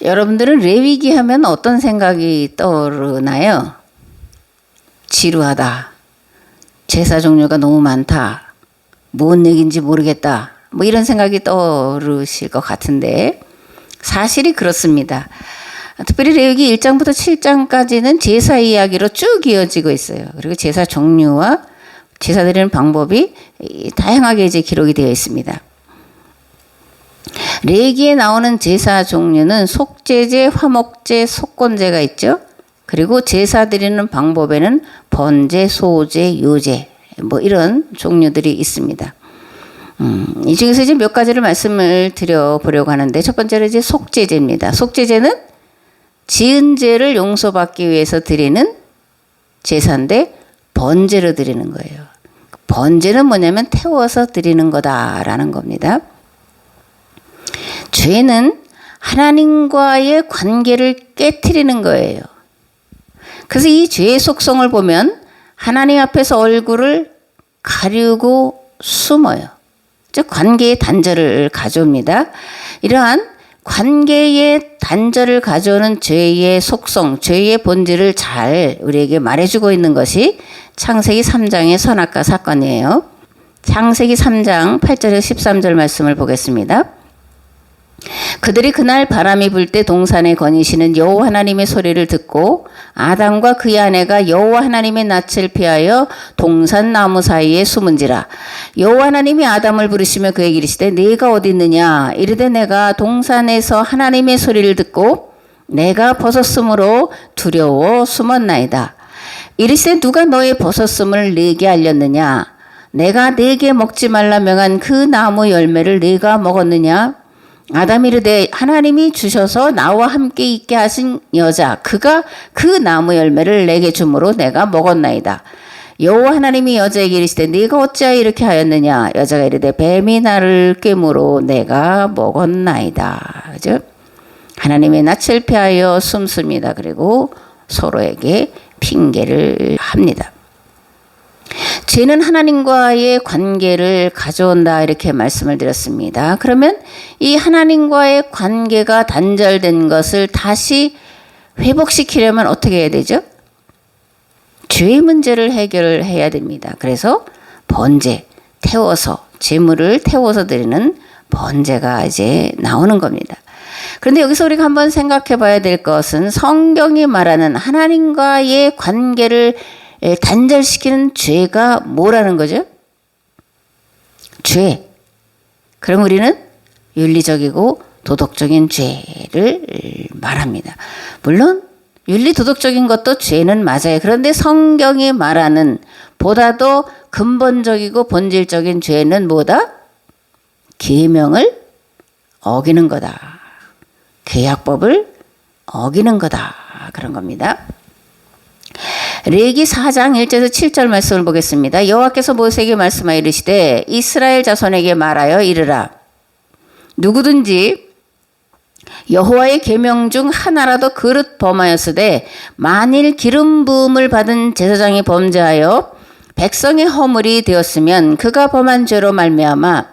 여러분들은 레위기 하면 어떤 생각이 떠오르나요? 지루하다. 제사 종류가 너무 많다. 뭔 얘기인지 모르겠다. 뭐 이런 생각이 떠오르실 것 같은데 사실이 그렇습니다. 특별히 레위기 1장부터 7장까지는 제사 이야기로 쭉 이어지고 있어요. 그리고 제사 종류와 제사 드리는 방법이 다양하게 이제 기록이 되어 있습니다. 레위기에 나오는 제사 종류는 속죄제, 화목제, 속건제가 있죠. 그리고 제사 드리는 방법에는 번제, 소제, 요제 뭐 이런 종류들이 있습니다. 이 중에서 이제 몇 가지를 말씀을 드려보려고 하는데 첫 번째로 이제 속죄제입니다. 속죄제는 지은 죄를 용서받기 위해서 드리는 제사인데 번제로 드리는 거예요. 번제는 뭐냐면 태워서 드리는 거다라는 겁니다. 죄는 하나님과의 관계를 깨트리는 거예요. 그래서 이 죄의 속성을 보면 하나님 앞에서 얼굴을 가리고 숨어요. 즉 관계의 단절을 가져옵니다. 이러한 관계의 단절을 가져오는 죄의 속성, 죄의 본질을 잘 우리에게 말해주고 있는 것이 창세기 3장의 선악과 사건이에요. 창세기 3장 8절에서 13절 말씀을 보겠습니다. 그들이 그날 바람이 불 때 동산에 거니시는 여호와 하나님의 소리를 듣고 아담과 그의 아내가 여호와 하나님의 낯을 피하여 동산 나무 사이에 숨은지라. 여호와 하나님이 아담을 부르시며 그에게 이르시되 네가 어디 있느냐. 이르되 내가 동산에서 하나님의 소리를 듣고 내가 벗었으므로 두려워 숨었나이다. 이르시되 누가 너의 벗었음을 네게 알렸느냐. 내가 네게 먹지 말라 명한 그 나무 열매를 네가 먹었느냐. 아담이 이르되 하나님이 주셔서 나와 함께 있게 하신 여자 그가 그 나무 열매를 내게 주므로 내가 먹었나이다. 여호와 하나님이 여자에게 이르시되 네가 어찌하여 이렇게 하였느냐. 여자가 이르되 뱀이 나를 꿰므로 내가 먹었나이다. 그죠? 하나님의 낯을 피하여 숨습니다. 그리고 서로에게 핑계를 합니다. 죄는 하나님과의 관계를 가져온다 이렇게 말씀을 드렸습니다. 그러면 이 하나님과의 관계가 단절된 것을 다시 회복시키려면 어떻게 해야 되죠? 죄의 문제를 해결해야 됩니다. 그래서 번제, 태워서 제물을 태워서 드리는 번제가 이제 나오는 겁니다. 그런데 여기서 우리가 한번 생각해 봐야 될 것은 성경이 말하는 하나님과의 관계를 단절시키는 죄가 뭐라는 거죠? 죄. 그럼 우리는 윤리적이고 도덕적인 죄를 말합니다. 물론 윤리 도덕적인 것도 죄는 맞아요. 그런데 성경이 말하는 보다도 근본적이고 본질적인 죄는 뭐다? 계명을 어기는 거다. 계약법을 어기는 거다. 그런 겁니다. 레위기 4장 1절에서 7절 말씀을 보겠습니다. 여호와께서 모세에게 말씀하여 이르시되 이스라엘 자손에게 말하여 이르라. 누구든지 여호와의 계명 중 하나라도 그릇 범하였으되 만일 기름 부음을 받은 제사장이 범죄하여 백성의 허물이 되었으면 그가 범한 죄로 말미암아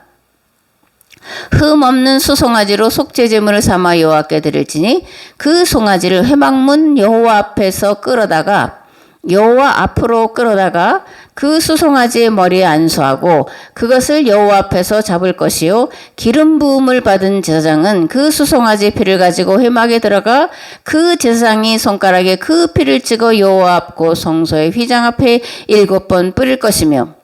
흠 없는 수송아지로 속죄제물을 삼아 여호와께 드릴지니 그 송아지를 회막문 여호와 앞에서 끌어다가 여호와 앞으로 끌어다가 그 수송아지의 머리에 안수하고 그것을 여호와 앞에서 잡을 것이요 기름 부음을 받은 제사장은 그 수송아지의 피를 가지고 회막에 들어가 그 제사장이 손가락에 그 피를 찍어 여호와 앞 곧 성소의 휘장 앞에 7번 뿌릴 것이며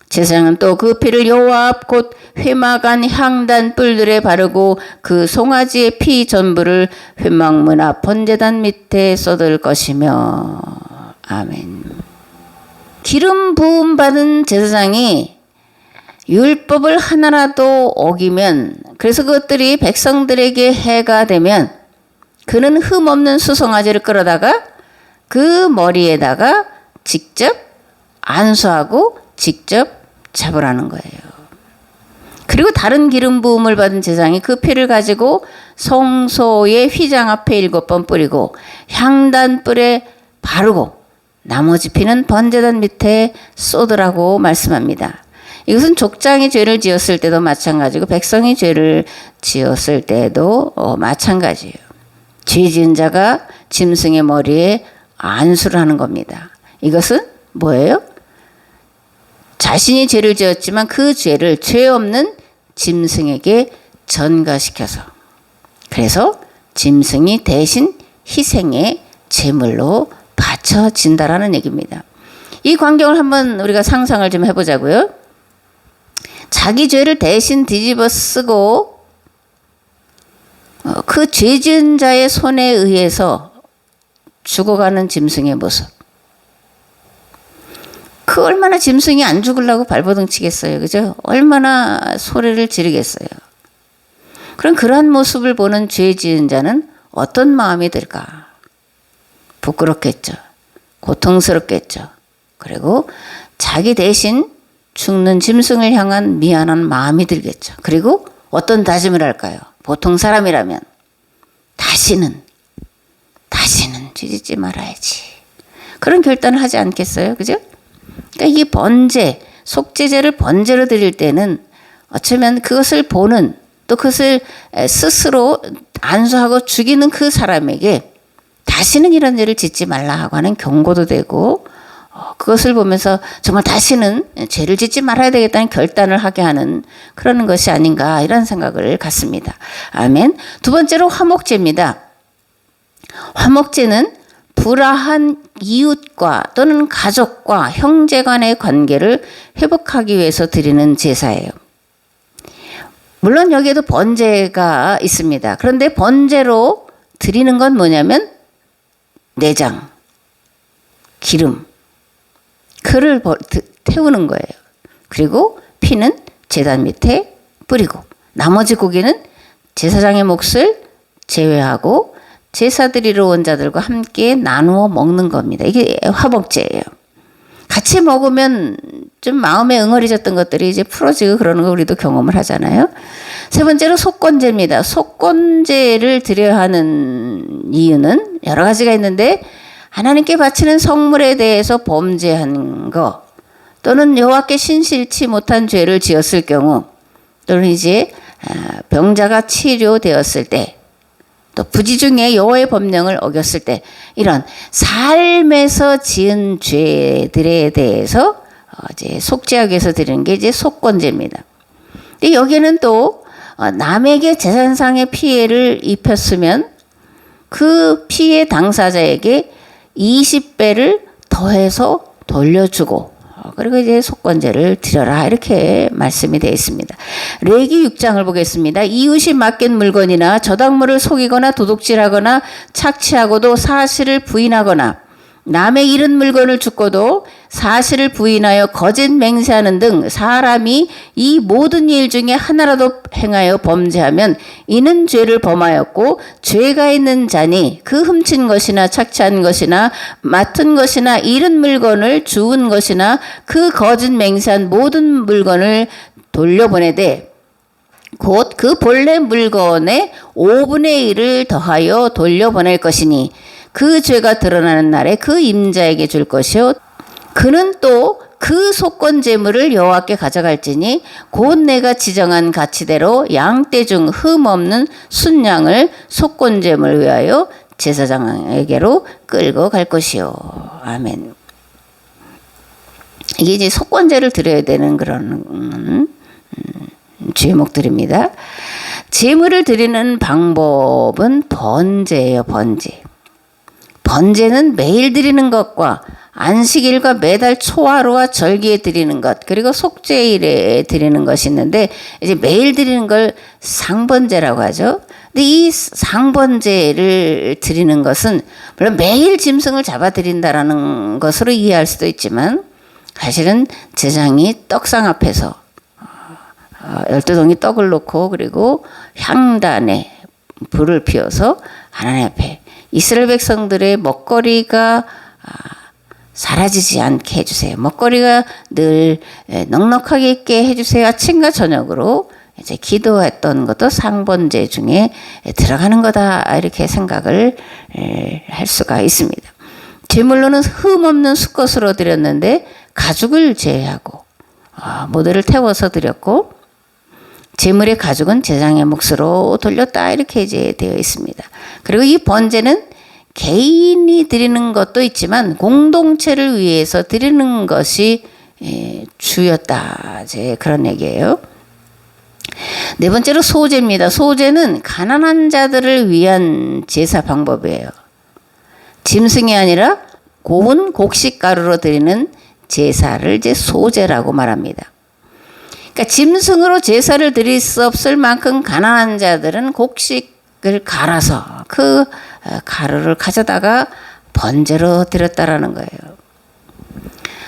제사장은 또 그 피를 여호와 앞 곧 회막 안 향단 뿔들에 바르고 그 송아지의 피 전부를 회막문 앞 번제단 밑에 쏟을 것이며. 아멘. 기름 부음 받은 제사장이 율법을 하나라도 어기면, 그래서 그것들이 백성들에게 해가 되면 그는 흠 없는 수송아지를 끌어다가 그 머리에다가 직접 안수하고 직접 잡으라는 거예요. 그리고 다른 기름 부음을 받은 제사장이 그 피를 가지고 성소의 휘장 앞에 7번 뿌리고 향단 뿔에 바르고 나머지 피는 번제단 밑에 쏟으라고 말씀합니다. 이것은 족장이 죄를 지었을 때도 마찬가지고 백성이 죄를 지었을 때도 마찬가지예요. 죄 지은 자가 짐승의 머리에 안수를 하는 겁니다. 이것은 뭐예요? 자신이 죄를 지었지만 그 죄를 죄 없는 짐승에게 전가시켜서, 그래서 짐승이 대신 희생의 제물로 바쳐진다라는 얘기입니다. 이 광경을 한번 우리가 상상을 좀 해보자고요. 자기 죄를 대신 뒤집어 쓰고 그 죄 지은 자의 손에 의해서 죽어가는 짐승의 모습. 그 얼마나 짐승이 안 죽으려고 발버둥 치겠어요. 그죠? 얼마나 소리를 지르겠어요. 그럼 그러한 모습을 보는 죄 지은 자는 어떤 마음이 들까? 부끄럽겠죠. 고통스럽겠죠. 그리고 자기 대신 죽는 짐승을 향한 미안한 마음이 들겠죠. 그리고 어떤 다짐을 할까요? 보통 사람이라면 다시는 죄 짓지 말아야지. 그런 결단을 하지 않겠어요? 그죠? 그러니까 이 번제, 속죄제를 번제로 드릴 때는 어쩌면 그것을 보는, 또 그것을 스스로 안수하고 죽이는 그 사람에게 다시는 이런 죄를 짓지 말라 하고 하는 경고도 되고, 그것을 보면서 정말 다시는 죄를 짓지 말아야 되겠다는 결단을 하게 하는 그런 것이 아닌가, 이런 생각을 갖습니다. 아멘. 두 번째로 화목제입니다. 화목제는 불화한 이웃과 또는 가족과 형제 간의 관계를 회복하기 위해서 드리는 제사예요. 물론 여기에도 번제가 있습니다. 그런데 번제로 드리는 건 뭐냐면 내장, 기름, 그를 태우는 거예요. 그리고 피는 제단 밑에 뿌리고, 나머지 고기는 제사장의 몫을 제외하고 제사 드리러 온 자들과 함께 나누어 먹는 겁니다. 이게 화목제예요. 같이 먹으면 좀 마음에 응어리졌던 것들이 이제 풀어지고 그러는 거 우리도 경험을 하잖아요. 세 번째로 속건제입니다. 속건제를 드려야 하는 이유는 여러 가지가 있는데, 하나님께 바치는 성물에 대해서 범죄한 거, 또는 여호와께 신실치 못한 죄를 지었을 경우, 또는 이제 병자가 치료되었을 때, 또 부지 중에 여호와의 법령을 어겼을 때, 이런 삶에서 지은 죄들에 대해서 이제 속죄하기 위해서 드리는 게 이제 속건제입니다. 근데 여기는 또 남에게 재산상의 피해를 입혔으면 그 피해 당사자에게 20배를 더해서 돌려주고, 그리고 이제 속건제를 드려라, 이렇게 말씀이 되어 있습니다. 레위기 6장을 보겠습니다. 이웃이 맡긴 물건이나 저당물을 속이거나 도둑질하거나 착취하고도 사실을 부인하거나 남의 잃은 물건을 죽고도 사실을 부인하여 거짓 맹세하는 등 사람이 이 모든 일 중에 하나라도 행하여 범죄하면 이는 죄를 범하였고, 죄가 있는 자니 그 훔친 것이나 착취한 것이나 맡은 것이나 잃은 물건을 주운 것이나 그 거짓 맹세한 모든 물건을 돌려보내되 곧 그 본래 물건의 5분의 1을 더하여 돌려보낼 것이니 그 죄가 드러나는 날에 그 임자에게 줄 것이요, 그는 또 그 속건 제물을 여호와께 가져갈지니 곧 내가 지정한 가치대로 양떼 중 흠 없는 순양을 속건 제물을 위하여 제사장에게로 끌고 갈 것이요. 아멘. 이게 이제 속건제를 드려야 되는 그런 죄목들입니다. 제물을 드리는 방법은 번제예요. 번제. 번제는 매일 드리는 것과 안식일과 매달 초하루와 절기에 드리는 것, 그리고 속죄일에 드리는 것이 있는데, 이제 매일 드리는 걸 상번제라고 하죠. 근데 이 상번제를 드리는 것은 물론 매일 짐승을 잡아 드린다라는 것으로 이해할 수도 있지만, 사실은 제장이 떡상 앞에서 12덩이 떡을 놓고 그리고 향단에 불을 피워서 하나님 앞에 이스라엘 백성들의 먹거리가 사라지지 않게 해주세요. 먹거리가 늘 넉넉하게 있게 해주세요. 아침과 저녁으로 이제 기도했던 것도 상번제 중에 들어가는 거다, 이렇게 생각을 할 수가 있습니다. 제물로는 흠 없는 수컷으로 드렸는데 가죽을 제외하고 모두를 태워서 드렸고, 제물의 가죽은 제사장의 몫으로 돌렸다 이렇게 이제 되어 있습니다. 그리고 이 번제는 개인이 드리는 것도 있지만 공동체를 위해서 드리는 것이 주였다. 이제 그런 얘기예요. 네 번째로 소제입니다. 소제는 가난한 자들을 위한 제사 방법이에요. 짐승이 아니라 고운 곡식가루로 드리는 제사를 이제 소제라고 말합니다. 그러니까 짐승으로 제사를 드릴 수 없을 만큼 가난한 자들은 곡식을 갈아서 그 가루를 가져다가 번제로 드렸다라는 거예요.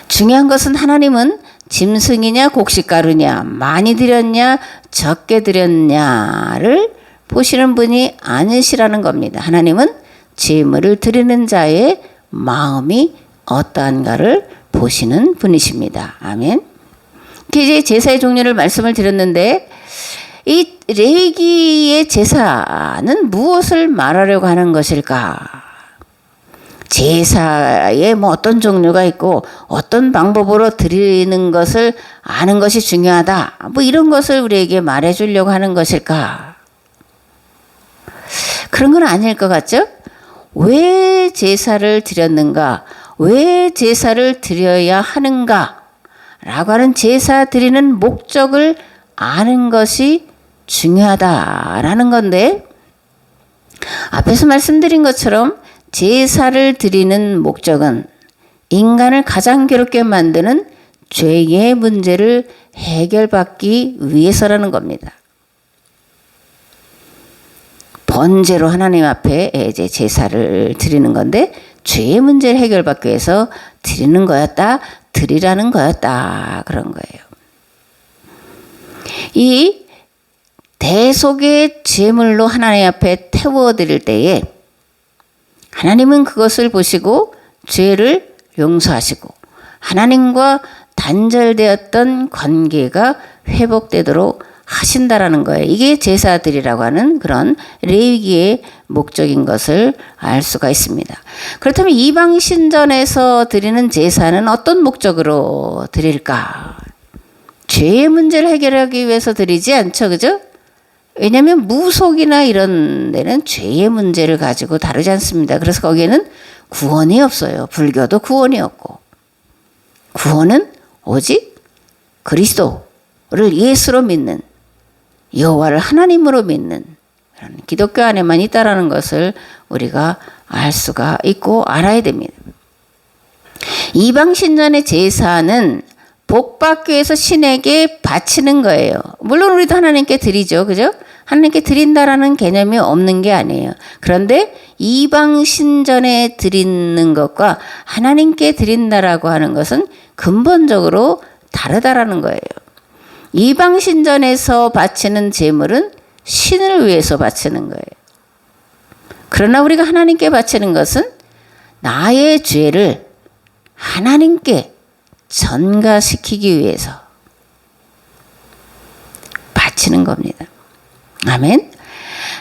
중요한 것은 하나님은 짐승이냐 곡식가루냐 많이 드렸냐 적게 드렸냐를 보시는 분이 아니시라는 겁니다. 하나님은 제물을 드리는 자의 마음이 어떠한가를 보시는 분이십니다. 아멘. 이제 제사의 종류를 말씀을 드렸는데 이 레위기의 제사는 무엇을 말하려고 하는 것일까? 제사에 뭐 어떤 종류가 있고 어떤 방법으로 드리는 것을 아는 것이 중요하다. 뭐 이런 것을 우리에게 말해 주려고 하는 것일까? 그런 건 아닐 것 같죠? 왜 제사를 드렸는가? 왜 제사를 드려야 하는가? 라고 하는 제사 드리는 목적을 아는 것이 중요하다라는 건데 앞에서 말씀드린 것처럼 제사를 드리는 목적은 인간을 가장 괴롭게 만드는 죄의 문제를 해결받기 위해서라는 겁니다. 번제로 하나님 앞에 이제 제사를 드리는 건데 죄의 문제를 해결받기 위해서 드리는 거였다, 드리라는 거였다 그런 거예요. 이 대속의 제물로 하나님 앞에 태워드릴 때에 하나님은 그것을 보시고 죄를 용서하시고 하나님과 단절되었던 관계가 회복되도록 하신다라는 거예요. 이게 제사드리라고 하는 그런 레위기의 목적인 것을 알 수가 있습니다. 그렇다면 이방 신전에서 드리는 제사는 어떤 목적으로 드릴까? 죄의 문제를 해결하기 위해서 드리지 않죠, 그죠? 왜냐하면 무속이나 이런 데는 죄의 문제를 가지고 다루지 않습니다. 그래서 거기에는 구원이 없어요. 불교도 구원이 없고. 구원은 오직 그리스도를 예수로 믿는 여호와를 하나님으로 믿는 그런 기독교 안에만 있다라는 것을 우리가 알 수가 있고 알아야 됩니다. 이방 신전의 제사는 복받기 위해서 신에게 바치는 거예요. 물론 우리도 하나님께 드리죠. 그죠? 하나님께 드린다라는 개념이 없는 게 아니에요. 그런데 이방 신전에 드리는 것과 하나님께 드린다라고 하는 것은 근본적으로 다르다라는 거예요. 이방 신전에서 바치는 제물은 신을 위해서 바치는 거예요. 그러나 우리가 하나님께 바치는 것은 나의 죄를 하나님께 전가시키기 위해서 바치는 겁니다. 아멘.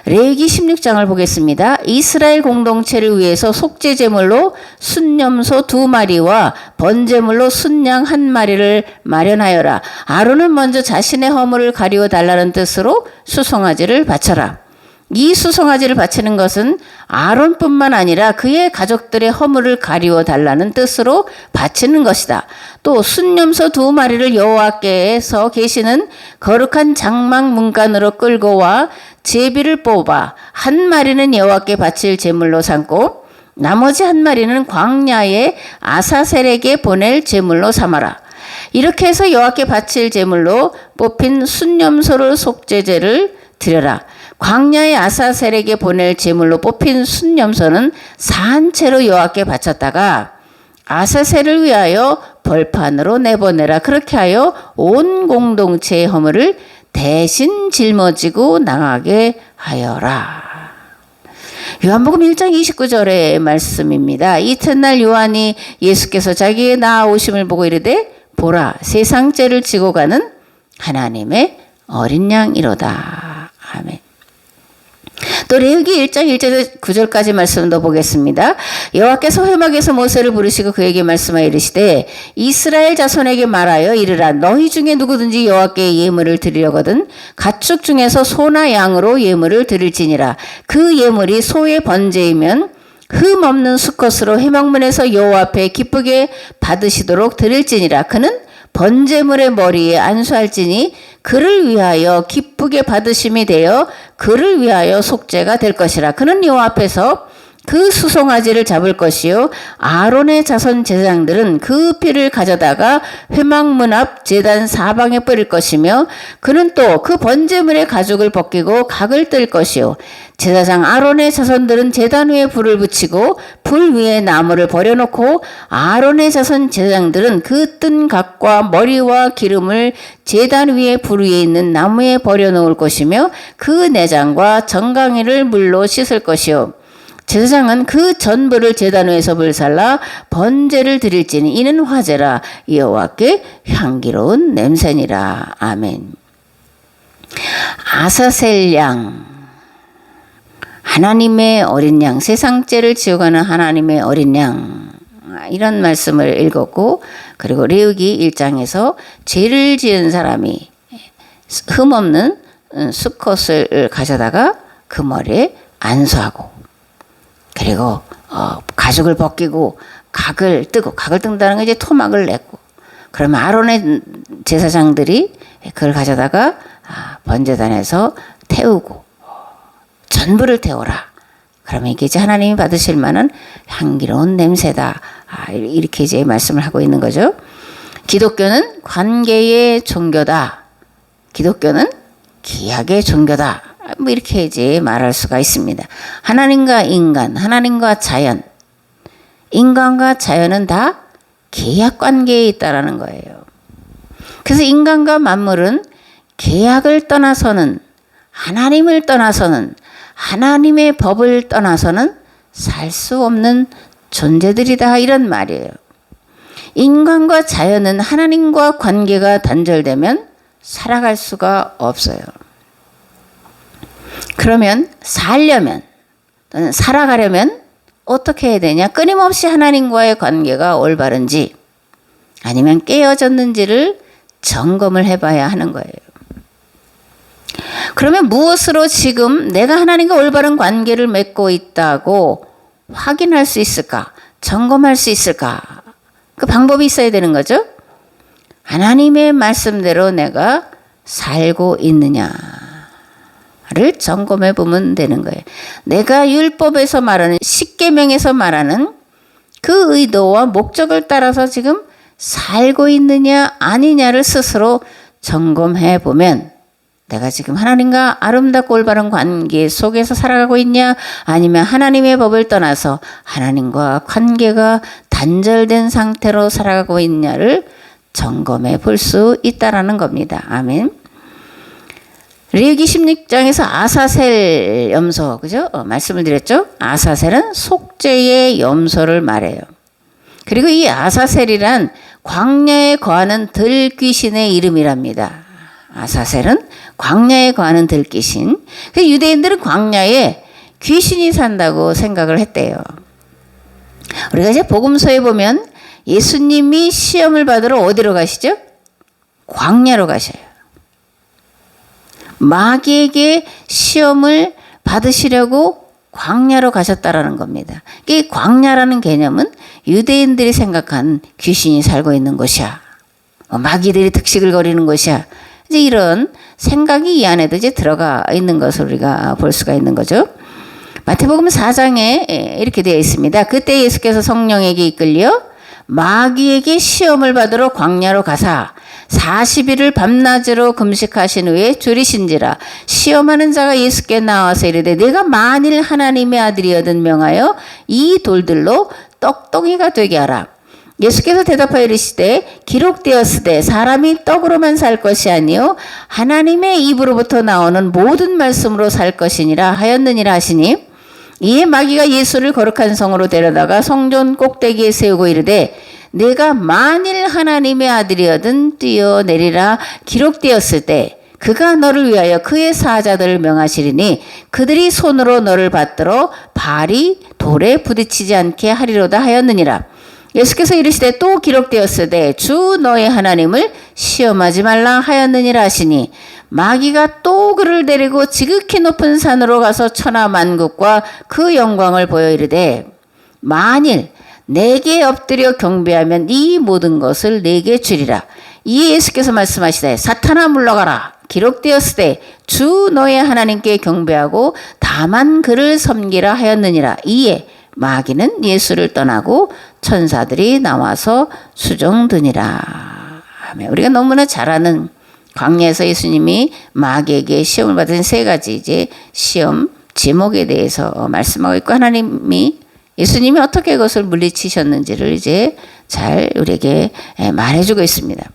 레위기 16장을 보겠습니다. 이스라엘 공동체를 위해서 속죄 제물로 순염소 2마리와 번제물로 순양 1마리를 마련하여라. 아론은 먼저 자신의 허물을 가리워 달라는 뜻으로 수송아지를 바쳐라. 이 수송아지를 바치는 것은 아론뿐만 아니라 그의 가족들의 허물을 가리워 달라는 뜻으로 바치는 것이다. 또 순염소 2마리를 여호와께서 계시는 거룩한 장막 문간으로 끌고 와 제비를 뽑아 1마리는 여호와께 바칠 제물로 삼고 나머지 1마리는 광야의 아사셀에게 보낼 제물로 삼아라. 이렇게 해서 여호와께 바칠 제물로 뽑힌 순염소를 속죄제를 드려라. 광야의 아사셀에게 보낼 제물로 뽑힌 순염소는 산채로 여호와께 바쳤다가 아사셀을 위하여 벌판으로 내보내라. 그렇게 하여 온 공동체의 허물을 대신 짊어지고 나가게 하여라. 요한복음 1장 29절의 말씀입니다. 이튿날 요한이 예수께서 자기의 나아오심을 보고 이르되 보라 세상 죄를 지고 가는 하나님의 어린 양이로다. 아멘. 또 레위기 1장 1절에서 9절까지 말씀도 보겠습니다. 여호와께서 회막에서 모세를 부르시고 그에게 말씀하여 이르시되 이스라엘 자손에게 말하여 이르라 너희 중에 누구든지 여호와께 예물을 드리려거든 가축 중에서 소나 양으로 예물을 드릴지니라. 그 예물이 소의 번제이면 흠 없는 수컷으로 회막문에서 여호와 앞에 기쁘게 받으시도록 드릴지니라. 그는 번제물의 머리에 안수할지니 그를 위하여 기쁘게 받으심이 되어 그를 위하여 속죄가 될 것이라. 그는 여호와 앞에서 그 수송아지를 잡을 것이요 아론의 자손 제사장들은 그 피를 가져다가 회막문 앞 제단 사방에 뿌릴 것이며 그는 또 그 번제물의 가죽을 벗기고 각을 뜰 것이요 제사장 아론의 자손들은 제단 위에 불을 붙이고 불 위에 나무를 버려놓고 아론의 자손 제사장들은 그 뜬 각과 머리와 기름을 제단 위에 불 위에 있는 나무에 버려놓을 것이며 그 내장과 정강이를 물로 씻을 것이요 제사장은 그 전부를 제단 위에서 불살라 번제를 드릴지니 이는 화제라 여호와께 향기로운 냄새니라. 아멘. 아사셀 양, 하나님의 어린 양, 세상 죄를 지어가는 하나님의 어린 양, 이런 말씀을 읽었고, 그리고 레위기 1장에서 죄를 지은 사람이 흠없는 수컷을 가져다가 그 머리에 안수하고, 그리고 가죽을 벗기고 각을 뜨고, 각을 뜬다는 게 이제 토막을 냈고, 그러면 아론의 제사장들이 그걸 가져다가 번제단에서 태우고 전부를 태워라. 그러면 이게 이제 하나님이 받으실 만한 향기로운 냄새다. 이렇게 이제 말씀을 하고 있는 거죠. 기독교는 관계의 종교다. 기독교는 기약의 종교다. 뭐 이렇게 이제 말할 수가 있습니다. 하나님과 인간, 하나님과 자연, 인간과 자연은 다 계약 관계에 있다라는 거예요. 그래서 인간과 만물은 계약을 떠나서는, 하나님을 떠나서는, 하나님의 법을 떠나서는 살 수 없는 존재들이다, 이런 말이에요. 인간과 자연은 하나님과 관계가 단절되면 살아갈 수가 없어요. 그러면 살려면 또는 살아가려면 어떻게 해야 되냐? 끊임없이 하나님과의 관계가 올바른지 아니면 깨어졌는지를 점검을 해봐야 하는 거예요. 그러면 무엇으로 지금 내가 하나님과 올바른 관계를 맺고 있다고 확인할 수 있을까? 점검할 수 있을까? 그 방법이 있어야 되는 거죠. 하나님의 말씀대로 내가 살고 있느냐를 점검해 보면 되는 거예요. 내가 율법에서 말하는, 십계명에서 말하는 그 의도와 목적을 따라서 지금 살고 있느냐 아니냐를 스스로 점검해 보면 내가 지금 하나님과 아름답고 올바른 관계 속에서 살아가고 있냐, 아니면 하나님의 법을 떠나서 하나님과 관계가 단절된 상태로 살아가고 있냐를 점검해 볼 수 있다라는 겁니다. 아멘. 레위기 16장에서 아사셀 염소, 그죠? 말씀을 드렸죠? 아사셀은 속죄의 염소를 말해요. 그리고 이 아사셀이란 광야에 거하는 들귀신의 이름이랍니다. 아사셀은 광야에 거하는 들귀신. 유대인들은 광야에 귀신이 산다고 생각을 했대요. 우리가 이제 복음서에 보면 예수님이 시험을 받으러 어디로 가시죠? 광야로 가셔요. 마귀에게 시험을 받으시려고 광야로 가셨다라는 겁니다. 이 광야라는 개념은 유대인들이 생각한 귀신이 살고 있는 곳이야, 마귀들이 득식을 거리는 곳이야, 이제 이런 생각이 이 안에도 이제 들어가 있는 것을 우리가 볼 수가 있는 거죠. 마태복음 4장에 이렇게 되어 있습니다. 그때 예수께서 성령에게 이끌려 마귀에게 시험을 받으러 광야로 가사 40일을 밤낮으로 금식하신 후에 줄이신지라. 시험하는 자가 예수께 나와서 이르되 내가 만일 하나님의 아들이거든 명하여 이 돌들로 떡덩이가 되게 하라. 예수께서 대답하여 이르시되 기록되었으되 사람이 떡으로만 살 것이 아니요 하나님의 입으로부터 나오는 모든 말씀으로 살 것이니라 하였느니라 하시니, 이에 마귀가 예수를 거룩한 성으로 데려다가 성전 꼭대기에 세우고 이르되 내가 만일 하나님의 아들이거든 뛰어내리라. 기록되었을 때 그가 너를 위하여 그의 사자들을 명하시리니 그들이 손으로 너를 받들어 발이 돌에 부딪히지 않게 하리로다 하였느니라. 예수께서 이르시되 또 기록되었으되 주 너의 하나님을 시험하지 말라 하였느니라 하시니 마귀가 또 그를 데리고 지극히 높은 산으로 가서 천하 만국과 그 영광을 보여 이르되 만일 내게 엎드려 경배하면 이 모든 것을 내게 주리라. 이에 예수께서 말씀하시되 사탄아 물러가라. 기록되었으되 주 너의 하나님께 경배하고 다만 그를 섬기라 하였느니라. 이에 마귀는 예수를 떠나고 천사들이 나와서 수종드니라. 우리가 너무나 잘 아는 광야에서 예수님이 마귀에게 시험을 받은 세 가지 이제 시험 제목에 대해서 말씀하고 있고 예수님이 어떻게 그것을 물리치셨는지를 이제 잘 우리에게 말해주고 있습니다.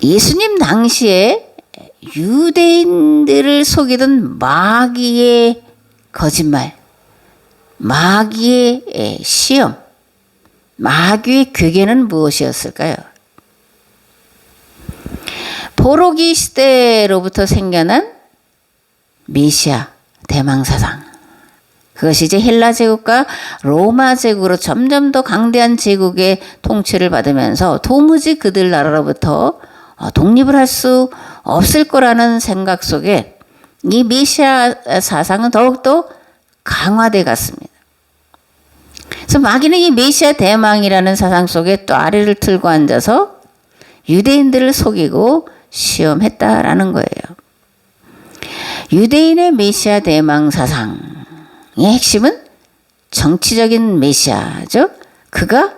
예수님 당시에 유대인들을 속이던 마귀의 거짓말, 마귀의 시험, 마귀의 괴계는 무엇이었을까요? 포로기 시대로부터 생겨난 메시아 대망사상. 그것이 이제 헬라 제국과 로마 제국으로 점점 더 강대한 제국의 통치를 받으면서 도무지 그들 나라로부터 독립을 할 수 없을 거라는 생각 속에 이 메시아 사상은 더욱더 강화돼 갔습니다. 그래서 마귀는 이 메시아 대망이라는 사상 속에 또 아래를 틀고 앉아서 유대인들을 속이고 시험했다라는 거예요. 유대인의 메시아 대망 사상의 핵심은 정치적인 메시아죠. 그가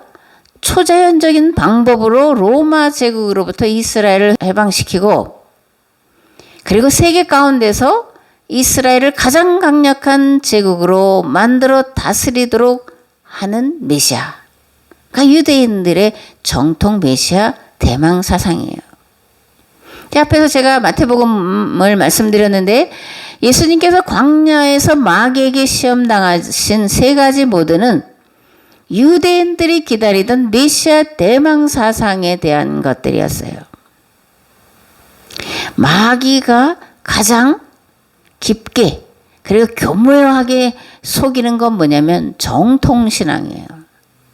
초자연적인 방법으로 로마 제국으로부터 이스라엘을 해방시키고 그리고 세계 가운데서 이스라엘을 가장 강력한 제국으로 만들어 다스리도록 하는 메시아가 유대인들의 정통 메시아 대망 사상이에요. 앞에서 제가 마태복음을 말씀드렸는데 예수님께서 광야에서 마귀에게 시험당하신 세 가지 모드는 유대인들이 기다리던 메시아 대망 사상에 대한 것들이었어요. 마귀가 가장 깊게 그리고 교묘하게 속이는 건 뭐냐면 정통신앙이에요.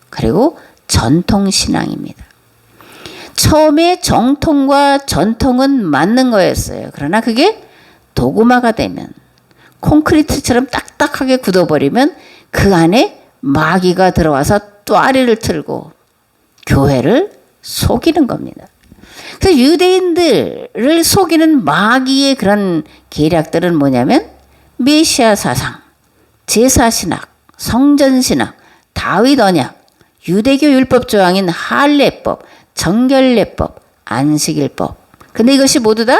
그리고 전통신앙입니다. 처음에 정통과 전통은 맞는 거였어요. 그러나 그게 도구마가 되면 콘크리트처럼 딱딱하게 굳어버리면 그 안에 마귀가 들어와서 또아리를 틀고 교회를 속이는 겁니다. 그래서 유대인들을 속이는 마귀의 그런 계략들은 뭐냐면 메시아 사상, 제사신학, 성전신학, 다윗 언약, 유대교 율법 조항인 할례법, 정결례법, 안식일법. 근데 이것이 모두 다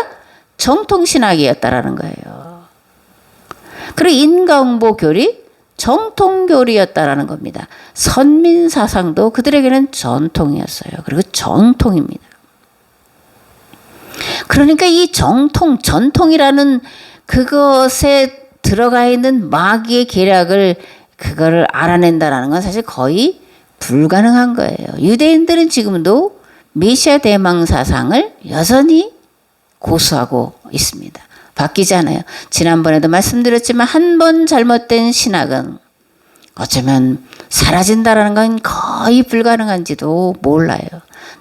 정통신학이었다라는 거예요. 그리고 인과응보 교리, 정통교리였다라는 겁니다. 선민사상도 그들에게는 전통이었어요. 그리고 정통입니다. 그러니까 이 정통, 전통이라는 그것에 들어가 있는 마귀의 계략을 그거를 알아낸다라는 건 사실 거의 불가능한 거예요. 유대인들은 지금도 메시아 대망 사상을 여전히 고수하고 있습니다. 바뀌지 않아요. 지난번에도 말씀드렸지만 한 번 잘못된 신학은 어쩌면 사라진다라는 건 거의 불가능한지도 몰라요.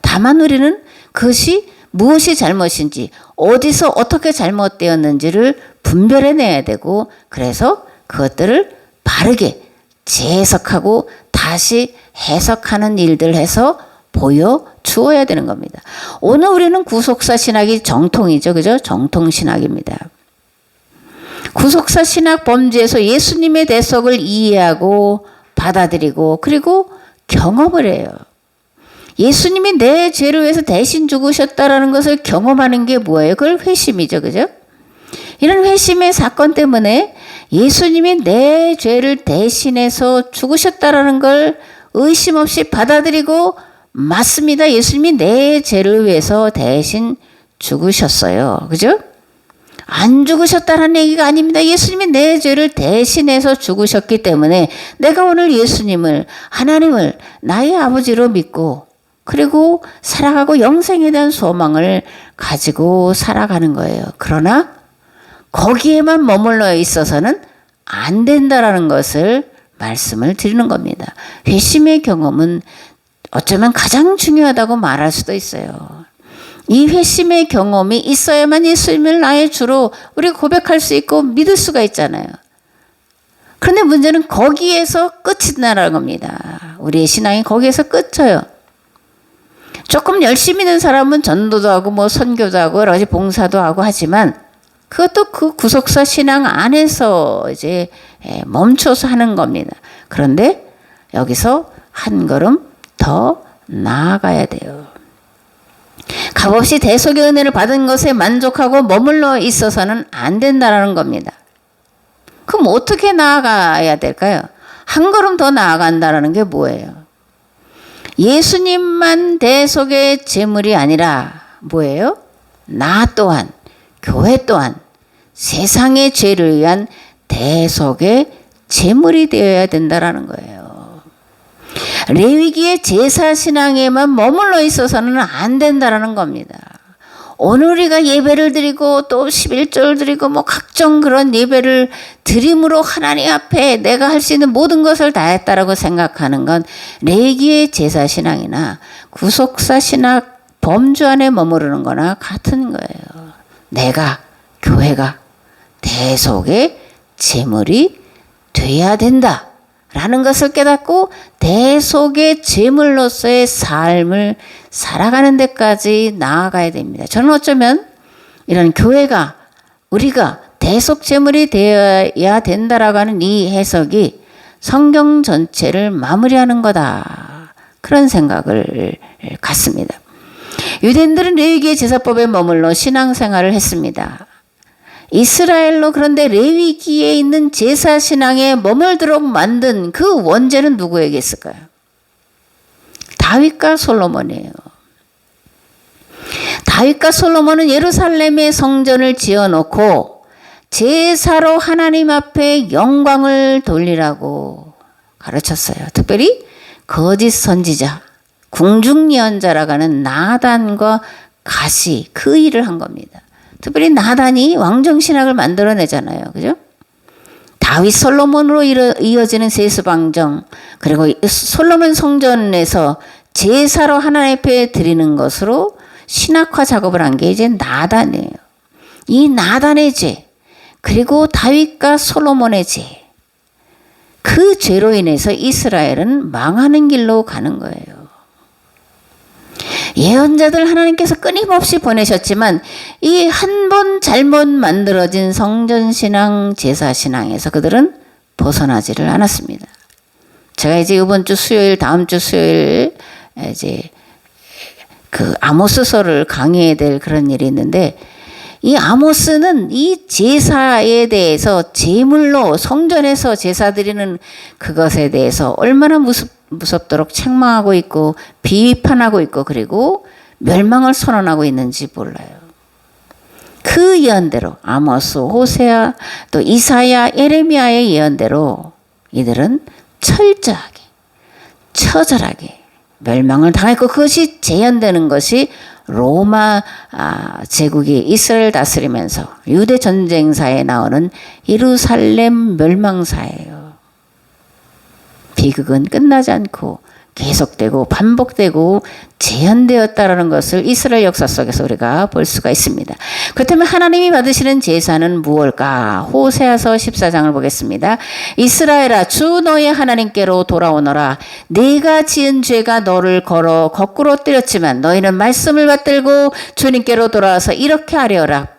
다만 우리는 그것이 무엇이 잘못인지 어디서 어떻게 잘못되었는지를 분별해내야 되고 그래서 그것들을 바르게 재해석하고 다시 해석하는 일들 해서 보여주어야 되는 겁니다. 오늘 우리는 구속사 신학이 정통이죠. 그죠? 정통 신학입니다. 구속사 신학 범주에서 예수님의 대속을 이해하고 받아들이고 그리고 경험을 해요. 예수님이 내 죄를 위해서 대신 죽으셨다라는 것을 경험하는 게 뭐예요? 그걸 회심이죠. 그죠? 이런 회심의 사건 때문에 예수님이 내 죄를 대신해서 죽으셨다라는 걸 의심 없이 받아들이고 맞습니다. 예수님이 내 죄를 위해서 대신 죽으셨어요. 그죠? 안 죽으셨다는 얘기가 아닙니다. 예수님이 내 죄를 대신해서 죽으셨기 때문에 내가 오늘 예수님을, 하나님을 나의 아버지로 믿고 그리고 살아가고 영생에 대한 소망을 가지고 살아가는 거예요. 그러나 거기에만 머물러 있어서는 안 된다라는 것을 말씀을 드리는 겁니다. 회심의 경험은 어쩌면 가장 중요하다고 말할 수도 있어요. 이 회심의 경험이 있어야만 예수님을 나의 주로 우리가 고백할 수 있고 믿을 수가 있잖아요. 그런데 문제는 거기에서 끝이 나라는 겁니다. 우리의 신앙이 거기에서 끝쳐요. 조금 열심히 있는 사람은 전도도 하고 뭐 선교도 하고 여러 가지 봉사도 하고 하지만 그것도 그 구속사 신앙 안에서 이제 멈춰서 하는 겁니다. 그런데 여기서 한 걸음 더 나아가야 돼요. 값없이 대속의 은혜를 받은 것에 만족하고 머물러 있어서는 안 된다는 겁니다. 그럼 어떻게 나아가야 될까요? 한 걸음 더 나아간다는 게 뭐예요? 예수님만 대속의 제물이 아니라 뭐예요? 나 또한, 교회 또한 세상의 죄를 위한 대속의 제물이 되어야 된다는 거예요. 레위기의 제사 신앙에만 머물러 있어서는 안 된다는 겁니다. 오늘 우리가 예배를 드리고 또 11조를 드리고 뭐 각종 그런 예배를 드림으로 하나님 앞에 내가 할 수 있는 모든 것을 다 했다라고 생각하는 건 레위기의 제사 신앙이나 구속사 신앙 범주 안에 머무르는 거나 같은 거예요. 내가, 교회가 대속의 제물이 돼야 된다 라는 것을 깨닫고 대속의 제물로서의 삶을 살아가는 데까지 나아가야 됩니다. 저는 어쩌면 이런 교회가 우리가 대속 제물이 되어야 된다라고 하는 이 해석이 성경 전체를 마무리하는 거다. 그런 생각을 갖습니다. 유대인들은 레위기의 제사법에 머물러 신앙생활을 했습니다. 이스라엘로 그런데 레위기에 있는 제사 신앙에 머물도록 만든 그 원죄는 누구에게 있을까요? 다윗과 솔로몬이에요. 다윗과 솔로몬은 예루살렘에 성전을 지어놓고 제사로 하나님 앞에 영광을 돌리라고 가르쳤어요. 특별히 거짓 선지자, 궁중예언자라고 하는 나단과 갓이 그 일을 한 겁니다. 특별히 나단이 왕정신학을 만들어내잖아요. 그죠? 다윗 솔로몬으로 이어지는 세수방정, 그리고 솔로몬 성전에서 제사로 하나님 앞에 드리는 것으로 신학화 작업을 한 게 이제 나단이에요. 이 나단의 죄, 그리고 다윗과 솔로몬의 죄, 그 죄로 인해서 이스라엘은 망하는 길로 가는 거예요. 예언자들 하나님께서 끊임없이 보내셨지만 이 한 번 잘못 만들어진 성전신앙, 제사신앙에서 그들은 벗어나지를 않았습니다. 제가 이제 이번 주 수요일, 다음 주 수요일 이제 그 아모스서를 강의해야 될 그런 일이 있는데 이 아모스는 이 제사에 대해서 제물로 성전에서 제사 드리는 그것에 대해서 얼마나 무섭도록 책망하고 있고 비판하고 있고 그리고 멸망을 선언하고 있는지 몰라요. 그 예언대로 아모스, 호세아, 또 이사야, 예레미야의 예언대로 이들은 철저하게, 처절하게 멸망을 당했고 그것이 재현되는 것이 로마 제국이 이스라엘 다스리면서 유대 전쟁사에 나오는 예루살렘 멸망사예요. 비극은 끝나지 않고 계속되고 반복되고 재현되었다라는 것을 이스라엘 역사 속에서 우리가 볼 수가 있습니다. 그렇다면 하나님이 받으시는 제사는 무엇일까? 호세아서 14장을 보겠습니다. 이스라엘아, 주 너의 하나님께로 돌아오너라. 네가 지은 죄가 너를 거꾸로 때렸지만 너희는 말씀을 받들고 주님께로 돌아와서 이렇게 하려라.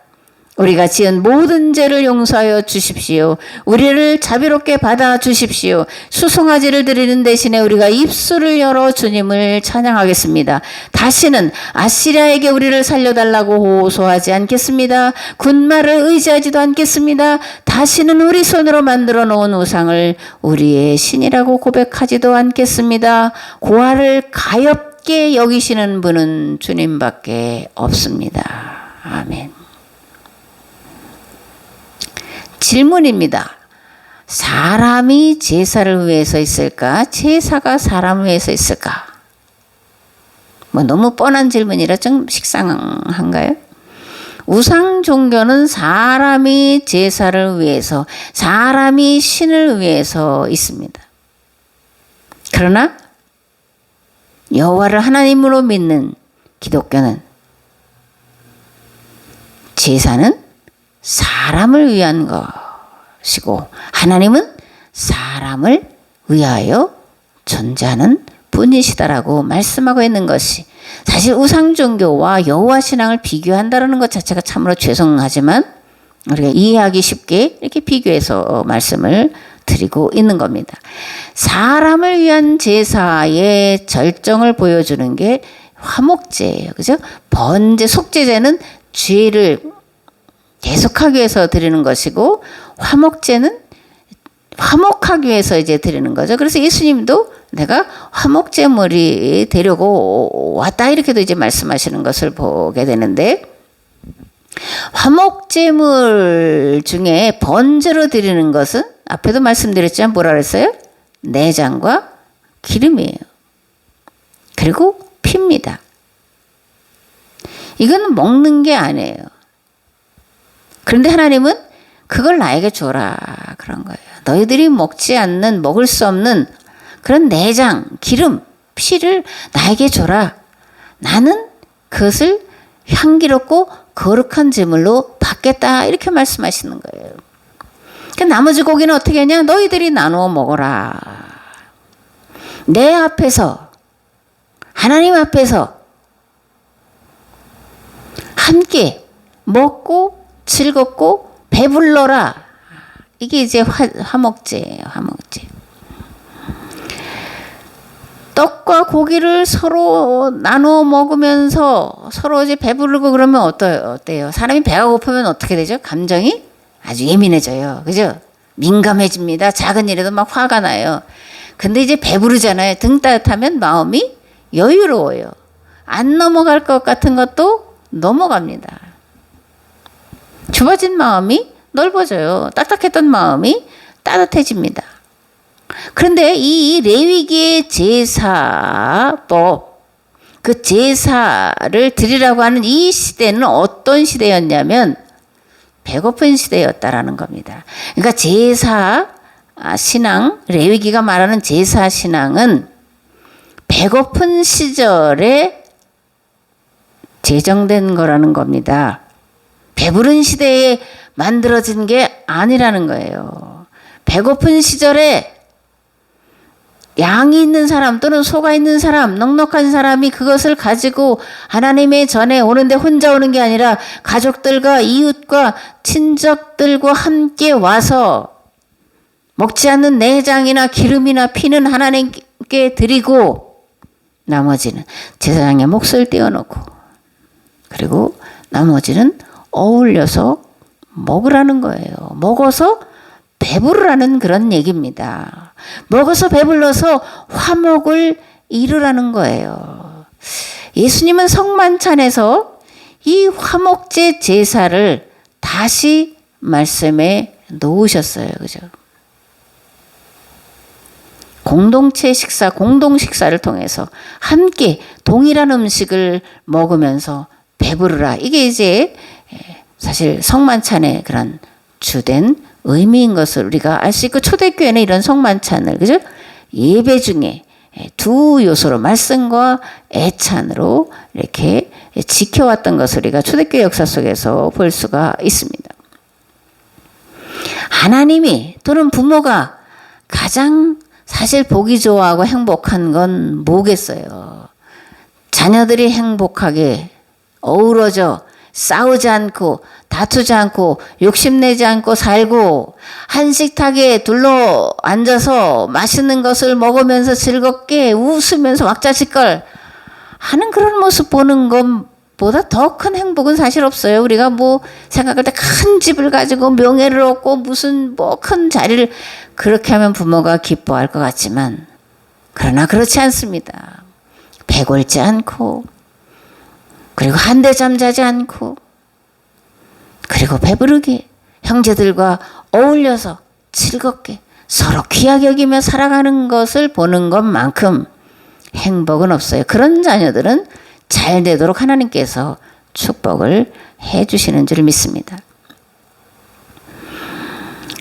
우리가 지은 모든 죄를 용서하여 주십시오. 우리를 자비롭게 받아 주십시오. 수송아지를 드리는 대신에 우리가 입술을 열어 주님을 찬양하겠습니다. 다시는 아시리아에게 우리를 살려달라고 호소하지 않겠습니다. 군말을 의지하지도 않겠습니다. 다시는 우리 손으로 만들어 놓은 우상을 우리의 신이라고 고백하지도 않겠습니다. 고아를 가엾게 여기시는 분은 주님밖에 없습니다. 아멘. 질문입니다. 사람이 제사를 위해서 있을까? 제사가 사람을 위해서 있을까? 뭐 너무 뻔한 질문이라 좀 식상한가요? 우상 종교는 사람이 제사를 위해서, 사람이 신을 위해서 있습니다. 그러나 여호와를 하나님으로 믿는 기독교는 제사는 사람을 위한 것이고 하나님은 사람을 위하여 존재하는 분이시다라고 말씀하고 있는 것이, 사실 우상종교와 여호와 신앙을 비교한다는 것 자체가 참으로 죄송하지만 우리가 이해하기 쉽게 이렇게 비교해서 말씀을 드리고 있는 겁니다. 사람을 위한 제사의 절정을 보여주는 게 화목제예요. 그죠? 번제, 속죄제는 죄를 계속하기 위해서 드리는 것이고, 화목제는 화목하기 위해서 이제 드리는 거죠. 그래서 예수님도 내가 화목제물이 되려고 왔다 이렇게도 이제 말씀하시는 것을 보게 되는데, 화목제물 중에 번제로 드리는 것은 앞에도 말씀드렸지만 뭐라 그랬어요? 내장과 기름이에요. 그리고 피입니다. 이건 먹는 게 아니에요. 그런데 하나님은 그걸 나에게 줘라 그런 거예요. 너희들이 먹지 않는, 먹을 수 없는 그런 내장, 기름, 피를 나에게 줘라. 나는 그것을 향기롭고 거룩한 제물로 받겠다 이렇게 말씀하시는 거예요. 나머지 고기는 어떻게 하냐? 너희들이 나누어 먹어라. 내 앞에서, 하나님 앞에서 함께 먹고 즐겁고 배불러라. 이게 이제 화목제예요. 화목제. 떡과 고기를 서로 나누어 먹으면서 서로 이제 배부르고 그러면 어때요? 사람이 배가 고프면 어떻게 되죠? 감정이 아주 예민해져요. 그죠? 민감해집니다. 작은 일에도 막 화가 나요. 근데 이제 배부르잖아요. 등 따뜻하면 마음이 여유로워요. 안 넘어갈 것 같은 것도 넘어갑니다. 좁아진 마음이 넓어져요. 딱딱했던 마음이 따뜻해집니다. 그런데 이 레위기의 제사법, 그 제사를 드리라고 하는 이 시대는 어떤 시대였냐면 배고픈 시대였다라는 겁니다. 그러니까 제사 신앙, 레위기가 말하는 제사 신앙은 배고픈 시절에 제정된 거라는 겁니다. 배부른 시대에 만들어진 게 아니라는 거예요. 배고픈 시절에 양이 있는 사람 또는 소가 있는 사람, 넉넉한 사람이 그것을 가지고 하나님의 전에 오는데 혼자 오는 게 아니라 가족들과 이웃과 친척들과 함께 와서 먹지 않는 내장이나 기름이나 피는 하나님께 드리고 나머지는 제사장의 몫을 떼어놓고, 그리고 나머지는 어울려서 먹으라는 거예요. 먹어서 배부르라는 그런 얘기입니다. 먹어서 배불러서 화목을 이루라는 거예요. 예수님은 성만찬에서 이 화목제 제사를 다시 말씀에 놓으셨어요. 그죠? 공동체 식사, 공동 식사를 통해서 함께 동일한 음식을 먹으면서 배부르라. 이게 이제 사실 성만찬의 그런 주된 의미인 것을 우리가 알 수 있고, 초대교회는 이런 성만찬을, 그죠? 예배 중에 두 요소로 말씀과 애찬으로 이렇게 지켜왔던 것을 우리가 초대교회 역사 속에서 볼 수가 있습니다. 하나님이 또는 부모가 가장 사실 보기 좋아하고 행복한 건 뭐겠어요? 자녀들이 행복하게 어우러져 싸우지 않고 다투지 않고 욕심내지 않고 살고 한식탁에 둘러 앉아서 맛있는 것을 먹으면서 즐겁게 웃으면서 왁자지껄 하는 그런 모습 보는 것보다 더 큰 행복은 사실 없어요. 우리가 뭐 생각할 때 큰 집을 가지고 명예를 얻고 무슨 뭐 큰 자리를, 그렇게 하면 부모가 기뻐할 것 같지만 그러나 그렇지 않습니다. 배골지 않고, 그리고 한대잠 자지 않고, 그리고 배부르게 형제들과 어울려서 즐겁게 서로 귀하게 여기며 살아가는 것을 보는 것만큼 행복은 없어요. 그런 자녀들은 잘 되도록 하나님께서 축복을 해주시는 줄 믿습니다.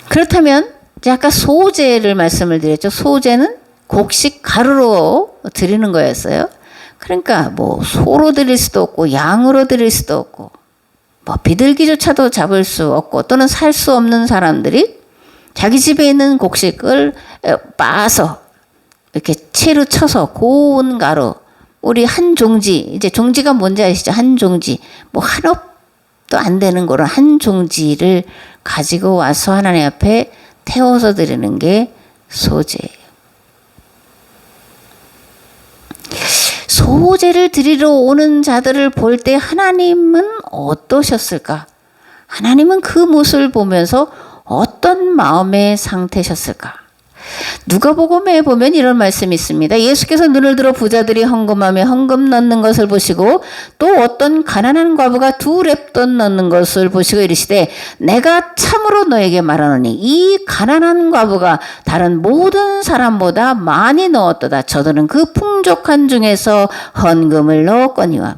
그렇다면 이제 아까 소제를 말씀을 드렸죠. 소제는 곡식 가루로 드리는 거였어요. 그러니까 뭐 소로 드릴 수도 없고 양으로 드릴 수도 없고 뭐 비둘기조차도 잡을 수 없고 또는 살 수 없는 사람들이 자기 집에 있는 곡식을 빻아서 이렇게 채로 쳐서 고운 가루, 우리 한 종지, 이제 종지가 뭔지 아시죠? 한 종지, 뭐 한 업도 안 되는 거로 한 종지를 가지고 와서 하나님 앞에 태워서 드리는 게 소제예요. 소제를 드리러 오는 자들을 볼 때 하나님은 어떠셨을까? 하나님은 그 모습을 보면서 어떤 마음의 상태셨을까? 누가복음에 보면 이런 말씀이 있습니다. 예수께서 눈을 들어 부자들이 헌금하며 헌금 넣는 것을 보시고 또 어떤 가난한 과부가 2렙돈 넣는 것을 보시고 이르시되 내가 참으로 너에게 말하노니 이 가난한 과부가 다른 모든 사람보다 많이 넣었도다. 저들은 그 풍족한 중에서 헌금을 넣었거니와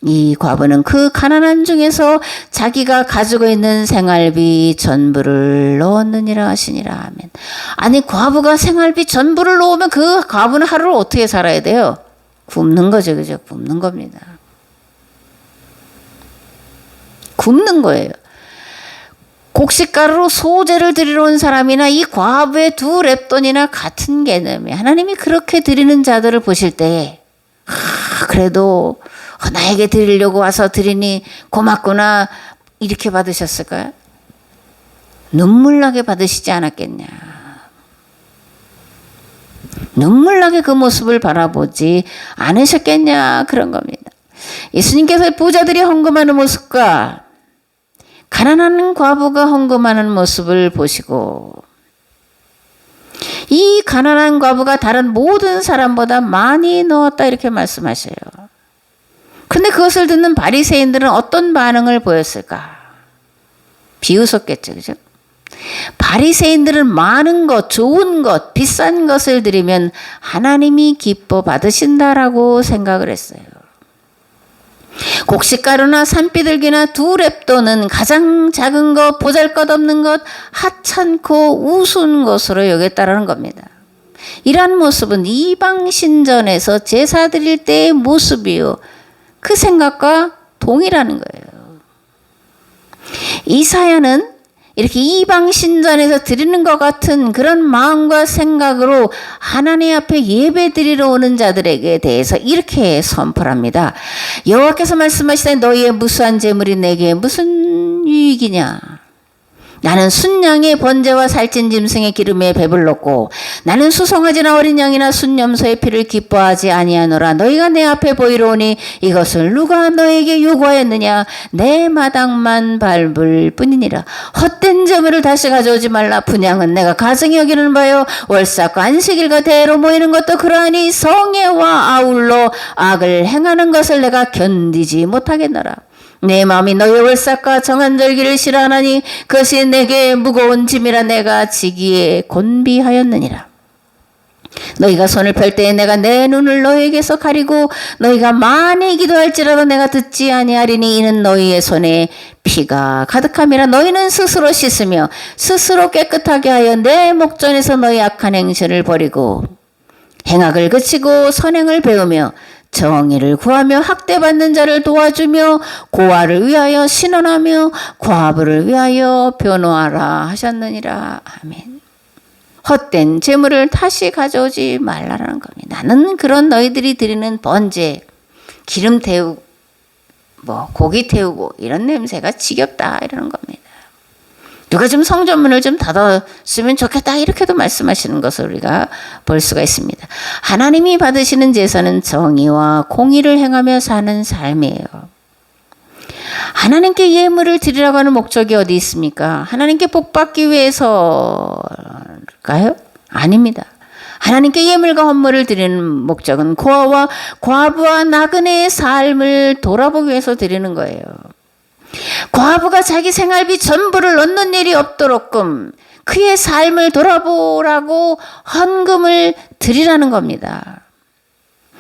이 과부는 그 가난한 중에서 자기가 가지고 있는 생활비 전부를 넣었느니라 하시니라. 아멘. 아니 과부가 생활비 전부를 넣으면 그 과부는 하루를 어떻게 살아야 돼요? 굶는 거죠. 그죠? 굶는 겁니다. 굶는 거예요. 곡식가루로 소제를 드리러 온 사람이나 이 과부의 2렙돈이나 같은 개념이에요. 하나님이 그렇게 드리는 자들을 보실 때 그래도 나에게 드리려고 와서 드리니 고맙구나 이렇게 받으셨을까요? 눈물나게 받으시지 않았겠냐. 눈물나게 그 모습을 바라보지 않으셨겠냐 그런 겁니다. 예수님께서 부자들이 헌금하는 모습과 가난한 과부가 헌금하는 모습을 보시고 이 가난한 과부가 다른 모든 사람보다 많이 넣었다 이렇게 말씀하셔요. 근데 그것을 듣는 바리새인들은 어떤 반응을 보였을까? 비웃었겠죠. 그죠? 바리새인들은 많은 것, 좋은 것, 비싼 것을 드리면 하나님이 기뻐 받으신다라고 생각을 했어요. 곡식가루나 산비둘기나 2렙돈은 가장 작은 것, 보잘것없는 것, 하찮고 우스운 것으로 여겼다라는 겁니다. 이러한 모습은 이방 신전에서 제사 드릴 때의 모습이요. 그 생각과 동일하는 거예요. 이사야는 이렇게 이방 신전에서 드리는 것 같은 그런 마음과 생각으로 하나님 앞에 예배 드리러 오는 자들에게 대해서 이렇게 선포합니다. 여호와께서 말씀하시되 너희의 무수한 재물이 내게 무슨 유익이냐? 나는 순양의 번제와 살찐 짐승의 기름에 배불렀고 나는 수송아지나 어린 양이나 순염소의 피를 기뻐하지 아니하노라. 너희가 내 앞에 보이러 오니 이것을 누가 너에게 요구하였느냐? 내 마당만 밟을 뿐이니라. 헛된 재물을 다시 가져오지 말라. 분양은 내가 가증히 여기는 바요 월삭과 안식일과 대회로 모이는 것도 그러하니 성회와 아울러 악을 행하는 것을 내가 견디지 못하겠노라. 내 마음이 너의 월삭과 정한 절기를 싫어하나니 그것이 내게 무거운 짐이라 내가 지기에 곤비하였느니라. 너희가 손을 펼 때에 내가 내 눈을 너희에게서 가리고 너희가 많이 기도할지라도 내가 듣지 아니하리니 이는 너희의 손에 피가 가득함이라. 너희는 스스로 씻으며 스스로 깨끗하게 하여 내 목전에서 너희 악한 행실을 버리고 행악을 그치고 선행을 배우며 정의를 구하며 학대받는 자를 도와주며 고아를 위하여 신원하며 과부를 위하여 변호하라 하셨느니라. 아멘. 헛된 재물을 다시 가져오지 말라라는 겁니다. 나는 그런 너희들이 드리는 번제, 기름 태우고 뭐 고기 태우고 이런 냄새가 지겹다 이러는 겁니다. 누가 좀 성전문을 좀 닫았으면 좋겠다 이렇게도 말씀하시는 것을 우리가 볼 수가 있습니다. 하나님이 받으시는 제사는 정의와 공의를 행하며 사는 삶이에요. 하나님께 예물을 드리라고 하는 목적이 어디 있습니까? 하나님께 복받기 위해서일까요? 아닙니다. 하나님께 예물과 헌물을 드리는 목적은 고아와 과부와 나그네의 삶을 돌아보기 위해서 드리는 거예요. 과부가 자기 생활비 전부를 얻는 일이 없도록끔 그의 삶을 돌아보라고 헌금을 드리라는 겁니다.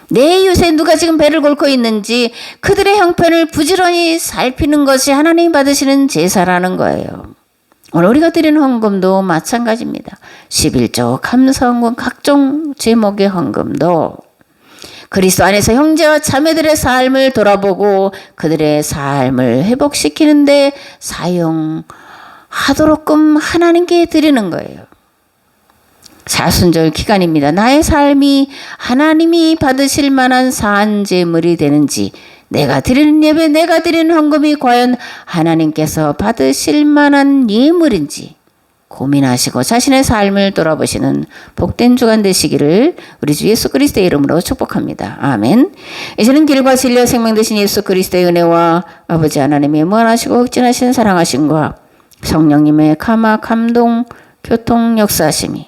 내 이웃에 누가 지금 배를 곪고 있는지 그들의 형편을 부지런히 살피는 것이 하나님이 받으시는 제사라는 거예요. 오늘 우리가 드리는 헌금도 마찬가지입니다. 11조, 감사헌금, 각종 제목의 헌금도 그리스도 안에서 형제와 자매들의 삶을 돌아보고 그들의 삶을 회복시키는데 사용하도록끔 하나님께 드리는 거예요. 사순절 기간입니다. 나의 삶이 하나님이 받으실 만한 사한제물이 되는지, 내가 드리는 예배, 내가 드리는 헌금이 과연 하나님께서 받으실 만한 예물인지 고민하시고 자신의 삶을 돌아보시는 복된 주간 되시기를 우리 주 예수 그리스도의 이름으로 축복합니다. 아멘. 이제는 길과 진리와 생명 되신 예수 그리스도의 은혜와 아버지 하나님의 무한하시고 흑진하신 사랑하심과 성령님의 감화, 감동, 교통, 역사하심이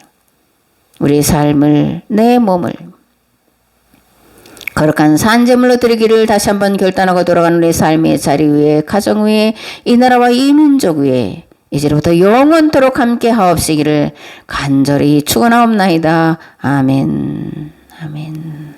우리의 삶을, 내 몸을 거룩한 산제물로 드리기를 다시 한번 결단하고 돌아가는 우리의 삶의 자리 위에, 가정 위에, 이 나라와 이 민족 위에 이제로부터 영원토록 함께 하옵시기를 간절히 축원하옵나이다. 아멘. 아멘.